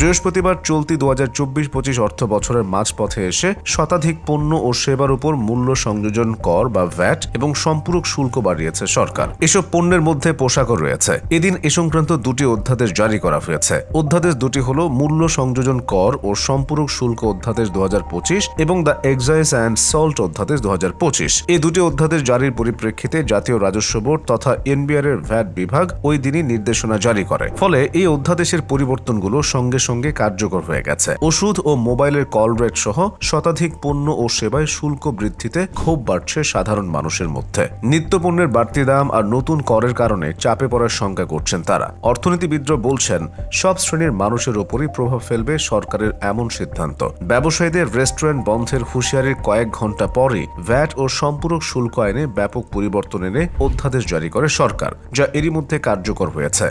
বৃহস্পতিবার চলতি 2024-25 অর্থ বছরের মাঝপথে এসে শতাধিক পণ্য ও সেবার উপর মূল্য সংযোজন কর বা ভ্যাট এবং সম্পূরক শুল্ক বাড়িয়েছে সরকার। এসব পণ্যের মধ্যে পোশাকও রয়েছে। এদিন এ সংক্রান্ত দুটি অধ্যাদেশ জারি করা হয়েছে। অধ্যাদেশ দুটি হল মূল্য সংযোজন কর ও সম্পূরক শুল্ক অধ্যাদেশ 2025 এবং দ্য এক্সাইজ অ্যান্ড সল্ট অধ্যাদেশ 2025। এই দুটি অধ্যাদেশ জারির পরিপ্রেক্ষিতে জাতীয় রাজস্ব বোর্ড তথা এনবিআর এর ভ্যাট বিভাগ ওই দিনই নির্দেশনা জারি করে। ফলে এই অধ্যাদেশের পরিবর্তনগুলো সঙ্গে সঙ্গে কার্যকর হয়ে গেছে। ওষুধ ও মোবাইলের কল রেট সহ শতাধিক পণ্য ও সেবায় শুল্ক বৃদ্ধিতে ক্ষোভ বাড়ছে সাধারণ মানুষের মধ্যে। নিত্যপণ্যের বাড়তি দাম আর নতুন করের কারণে চাপে পড়ার শঙ্কা করছেন তারা। অর্থনীতিবিদরা বলছেন, সব শ্রেণীর মানুষের ওপরই প্রভাব ফেলবে সরকারের এমন সিদ্ধান্ত। ব্যবসায়ীদের রেস্টুরেন্ট বন্ধের হুঁশিয়ারির কয়েক ঘন্টা পরই ভ্যাট ও সম্পূরক শুল্ক আইনে ব্যাপক পরিবর্তন এনে অধ্যাদেশ জারি করে সরকার, যা এরই মধ্যে কার্যকর হয়েছে।